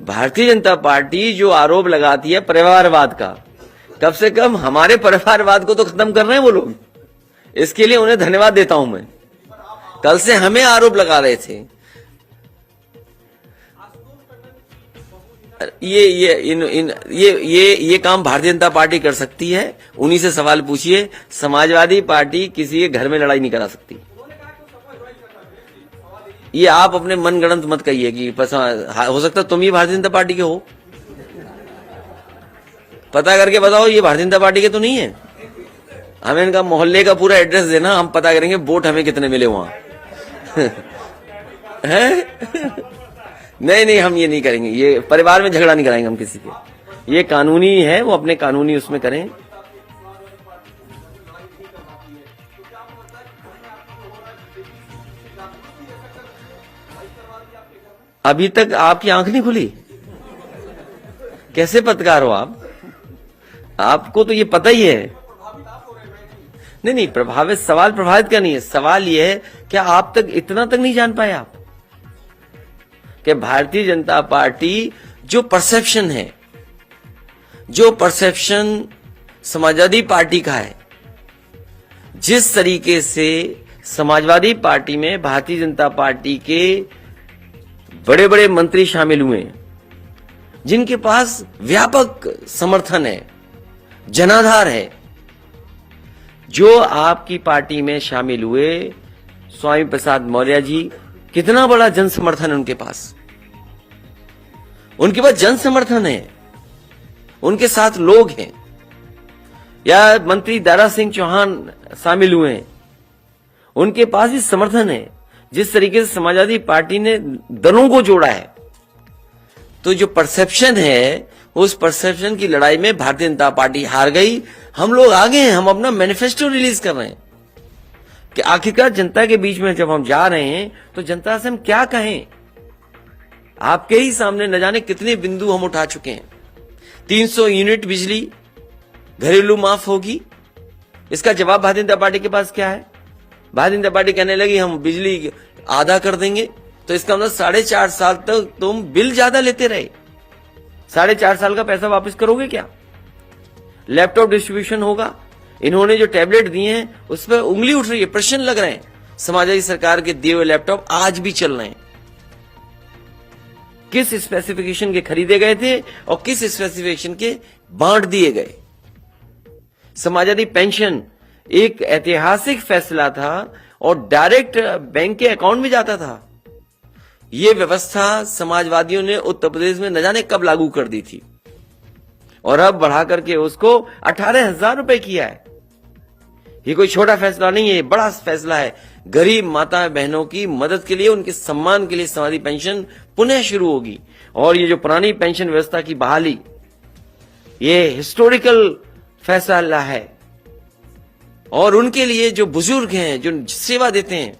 Bharatiya Janata party जो आरोप लगाती है परिवारवाद का, कम से कम हमारे परिवारवाद को तो खत्म कर रहे हैं वो लोग। इसके लिए उन्हें धन्यवाद देता हूं मैं। कल से हमें आरोप लगा रहे थे। ये काम भारतीय जनता पार्टी कर सकती है। उन्हीं से सवाल पूछिए। समाजवादी पार्टी किसी के घर में लड़ाई नहीं करा सकती। ये आप अपने मनगढ़ंत मत कहिए कि हो सकता तुम ही भारतीय जनता पार्टी के हो। पता करके बताओ ये भारतीय जनता पार्टी के तो नहीं है। हमें इनका मोहल्ले का पूरा एड्रेस देना, हम पता करेंगे वोट हमें कितने मिले वहां। नहीं, हम ये नहीं करेंगे। ये परिवार में झगड़ा नहीं कराएंगे हम किसी के। ये कानूनी है, वो अपने कानूनी उसमें करें। अभी तक आपकी आंख नहीं खुली? कैसे पत्रकार हो आप? आपको तो ये पता ही है। नहीं, प्रभावित, सवाल प्रभावित का नहीं है। सवाल ये है क्या आप तक इतना तक नहीं जान पाए आप कि भारतीय जनता पार्टी जो परसेप्शन है, जो परसेप्शन समाजवादी पार्टी का है, जिस तरीके से समाजवादी पार्टी में भारतीय जनता पार्टी के बड़े बड़े मंत्री शामिल हुए, जिनके पास व्यापक समर्थन है, जनाधार है, जो आपकी पार्टी में शामिल हुए स्वामी प्रसाद मौर्य जी, कितना बड़ा जन समर्थन है उनके पास। उनके पास जन समर्थन है, उनके साथ लोग हैं। या मंत्री दारा सिंह चौहान शामिल हुए हैं, उनके पास भी समर्थन है। जिस तरीके से समाजवादी पार्टी ने दलों को जोड़ा है, तो जो परसेप्शन है, उस परसेप्शन की लड़ाई में भारतीय जनता पार्टी हार गई। हम लोग आगे हैं, हम अपना मैनिफेस्टो रिलीज कर रहे हैं कि आखिरकार जनता के बीच में जब हम जा रहे हैं तो जनता से हम क्या कहें। आपके ही सामने न जाने कितने बिंदु हम उठा चुके हैं। 300 यूनिट बिजली घरेलू माफ होगी, इसका जवाब भारतीय जनता पार्टी के पास क्या है? भारतीय जनता पार्टी कहने लगी हम बिजली आधा कर देंगे, तो इसका मतलब 4.5 साल तक तुम बिल ज्यादा लेते रहे। 4.5 साल का पैसा वापस करोगे क्या? लैपटॉप डिस्ट्रीब्यूशन होगा। इन्होंने जो टैबलेट दिए हैं उस पर उंगली उठ रही है, प्रश्न लग रहे हैं। समाजवादी सरकार के दिए हुए लैपटॉप आज भी चल रहे हैं। किस स्पेसिफिकेशन के खरीदे गए थे और किस स्पेसिफिकेशन के बांट दिए गए। समाजवादी पेंशन एक ऐतिहासिक फैसला था और डायरेक्ट बैंक के अकाउंट में जाता था। यह व्यवस्था समाजवादियों ने उत्तर प्रदेश में न जाने कब लागू कर दी थी और अब बढ़ा करके उसको 18,000 रुपए किया है। ये कोई छोटा फैसला नहीं है, बड़ा फैसला है। गरीब माता बहनों की मदद के लिए, उनके सम्मान के लिए समाजवादी पेंशन पुनः शुरू होगी। और ये जो पुरानी पेंशन व्यवस्था की बहाली, ये हिस्टोरिकल फैसला है। और उनके लिए जो बुजुर्ग हैं, जो सेवा देते हैं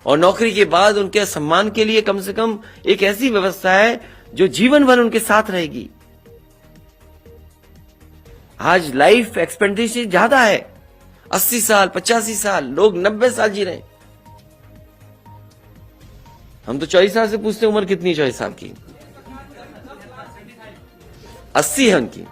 और नौकरी के बाद उनके सम्मान के लिए कम से कम एक ऐसी व्यवस्था है जो जीवन भर उनके साथ रहेगी। आज लाइफ एक्सपेक्टेंसी ज्यादा है, 80 साल 85 साल, लोग 90 साल जी रहे हैं। हम तो 24 साल से पूछते हैं उम्र कितनी? 24 साल की, 80 है उनकी।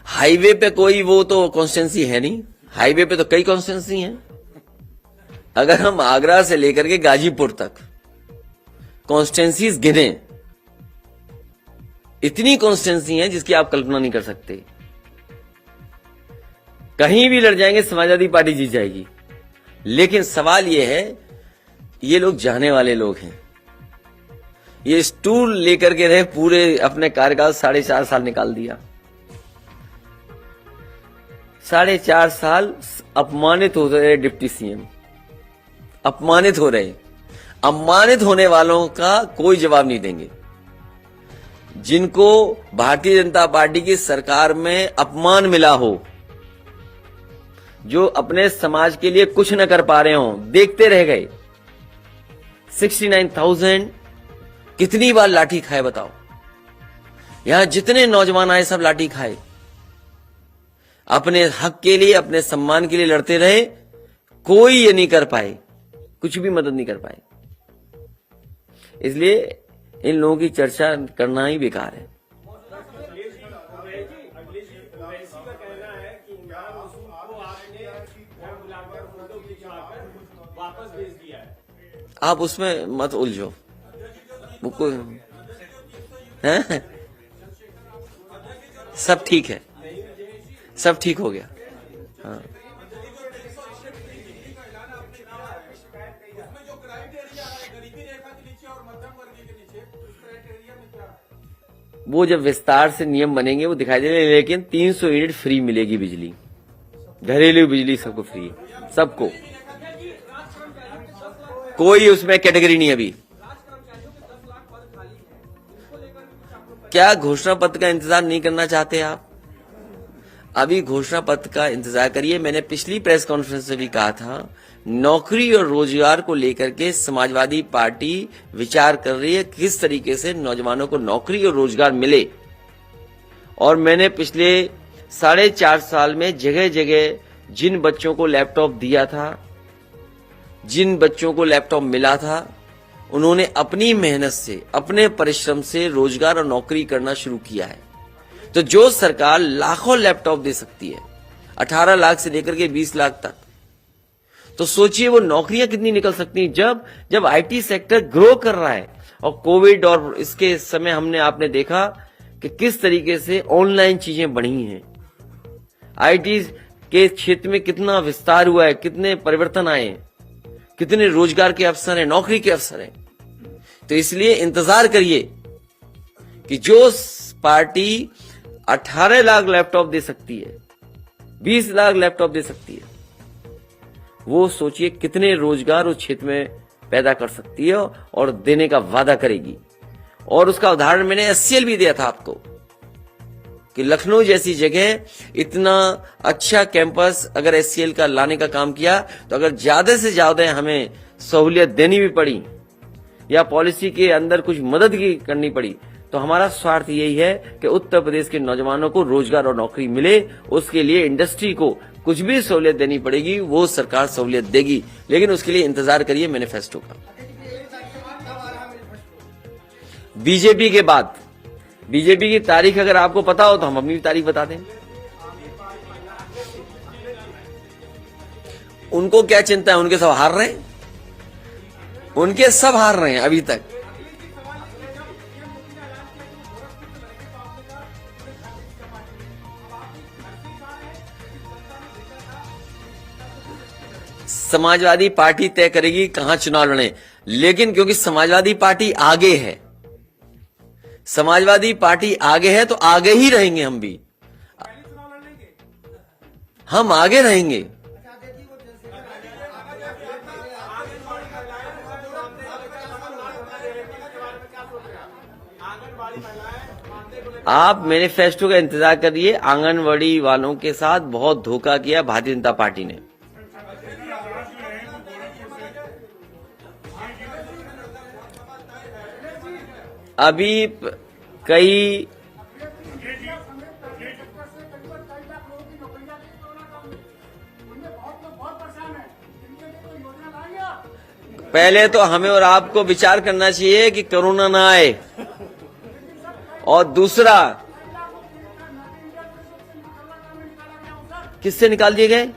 हाईवे पे कोई वो तो कॉन्स्टिट्यूंसी है नहीं। हाईवे पे तो कई कॉन्स्टिट्यूंसी हैं। अगर हम आगरा से लेकर के गाजीपुर तक कॉन्स्टिट्यूंसीज गिने, इतनी कॉन्स्टिट्यूंसी हैं जिसकी आप कल्पना नहीं कर सकते। कहीं भी लड़ जाएंगे समाजवादी पार्टी जीत जाएगी। लेकिन सवाल यह है, ये लोग जाने वाले लोग हैं। ये स्टूल लेकर के रहे, पूरे अपने कार्यकाल 4.5 साल निकाल दिया। 4.5 साल अपमानित हो रहे डिप्टी सीएम, अपमानित हो रहे। अपमानित होने वालों का कोई जवाब नहीं देंगे। जिनको भारतीय जनता पार्टी की सरकार में अपमान मिला हो, जो अपने समाज के लिए कुछ न कर पा रहे हो, देखते रह गए। 69,000 कितनी बार लाठी खाए बताओ? यहां जितने नौजवान आए सब लाठी खाए। अपने हक के लिए, अपने सम्मान के लिए लड़ते रहे, कोई ये नहीं कर पाए, कुछ भी मदद नहीं कर पाए। इसलिए इन लोगों की चर्चा करना ही बेकार है। आप उसमें मत उलझो, मुझको हैं? सब ठीक है, सब ठीक हो गया। हाँ, वो जब विस्तार से नियम बनेंगे वो दिखाई देंगे, लेकिन 300 यूनिट फ्री मिलेगी बिजली, घरेलू बिजली सबको फ्री, सबको, कोई उसमें कैटेगरी नहीं। अभी क्या घोषणा पत्र का इंतजार नहीं करना चाहते आप? अभी घोषणा पत्र का इंतजार करिए। मैंने पिछली प्रेस कॉन्फ्रेंस में भी कहा था, नौकरी और रोजगार को लेकर के समाजवादी पार्टी विचार कर रही है किस तरीके से नौजवानों को नौकरी और रोजगार मिले। और मैंने पिछले 4.5 साल में जगह जगह जिन बच्चों को लैपटॉप दिया था, जिन बच्चों को लैपटॉप मिला था, उन्होंने अपनी मेहनत से, अपने परिश्रम से रोजगार और नौकरी करना शुरू किया है। तो जो सरकार लाखों लैपटॉप दे सकती है, 18 लाख से लेकर के 20 लाख तक, तो सोचिए वो नौकरियां कितनी निकल सकती हैं जब आईटी सेक्टर ग्रो कर रहा है। और कोविड और इसके समय आपने देखा कि किस तरीके से ऑनलाइन चीजें बढ़ी हैं, आईटी के क्षेत्र में कितना विस्तार हुआ है, कितने परिवर्तन आए हैं, कितने रोजगार के अवसर हैं, नौकरी के अवसर हैं। तो इसलिए इंतजार करिए कि जो पार्टी 18 लाख लैपटॉप दे सकती है, 20 लाख लैपटॉप दे सकती है, वो सोचिए कितने रोजगार उस क्षेत्र में पैदा कर सकती है और देने का वादा करेगी। और उसका उदाहरण मैंने एचसीएल भी दिया था आपको कि लखनऊ जैसी जगह इतना अच्छा कैंपस अगर एचसीएल का लाने का काम किया, तो अगर ज्यादा से ज्यादा हमें सहूलियत देनी भी पड़ी या पॉलिसी के अंदर कुछ मदद की करनी पड़ी, तो हमारा स्वार्थ यही है कि उत्तर प्रदेश के नौजवानों को रोजगार और नौकरी मिले। उसके लिए इंडस्ट्री को कुछ भी सहूलियत देनी पड़ेगी, वो सरकार सहूलियत देगी, लेकिन उसके लिए इंतजार करिए मैनिफेस्टो का। बीजेपी के बाद, बीजेपी की तारीख अगर आपको पता हो तो हम अपनी तारीख बता दें। उनको क्या चिंता है? उनके सब हार रहे हैं, उनके सब हार रहे हैं अभी तक। समाजवादी पार्टी तय करेगी कहां चुनाव लड़े, लेकिन क्योंकि समाजवादी पार्टी आगे है, समाजवादी पार्टी आगे है, तो आगे ही रहेंगे हम भी, हम आगे रहेंगे। आप मैनिफेस्टो का इंतजार करिए। आंगनवाड़ी वालों के साथ बहुत धोखा किया भारतीय जनता पार्टी ने। अभी कई पहले तो हमें और आपको विचार करना चाहिए कि कोरोना ना आए, और दूसरा किससे निकाल दिए गए?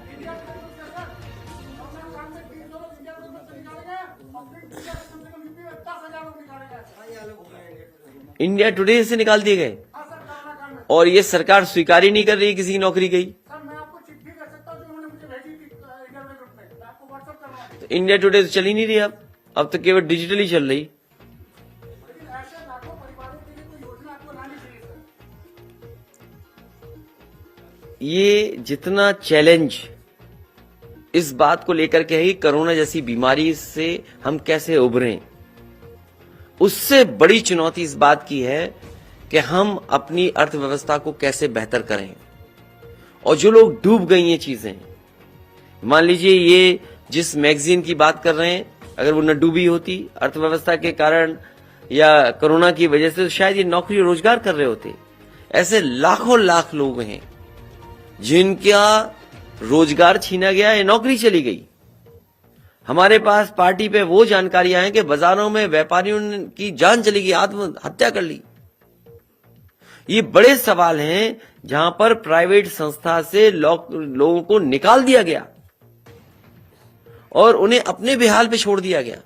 इंडिया टुडे से निकाल दिए गए, और ये सरकार स्वीकार ही नहीं कर रही किसी की नौकरी गई। तो इंडिया टुडे तो चल ही नहीं रही, अब तो केवल डिजिटल ही चल रही। ये जितना चैलेंज इस बात को लेकर के है कि कोरोना जैसी बीमारी से हम कैसे उभरें, उससे बड़ी चुनौती इस बात की है कि हम अपनी अर्थव्यवस्था को कैसे बेहतर करें। और जो लोग डूब गई हैं चीजें, मान लीजिए ये जिस मैगजीन की बात कर रहे हैं, अगर वो न डूबी होती अर्थव्यवस्था के कारण या कोरोना की वजह से, तो शायद ये नौकरी और रोजगार कर रहे होते। ऐसे लाखों लाख लोग हैं जिनका रोजगार छीना गया है, नौकरी चली गई। हमारे पास पार्टी पे वो जानकारियां हैं कि बाजारों में व्यापारियों की जान चली गई, आत्महत्या कर ली। ये बड़े सवाल हैं जहां पर प्राइवेट संस्था से लोगों को निकाल दिया गया और उन्हें अपने बेहाल पे छोड़ दिया गया।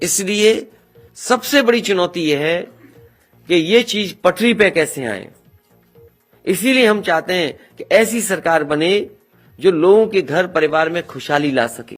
इसलिए सबसे बड़ी चुनौती यह है कि ये चीज पटरी पे कैसे आए। इसीलिए हम चाहते हैं कि ऐसी सरकार बने जो लोगों के घर परिवार में खुशहाली ला सके।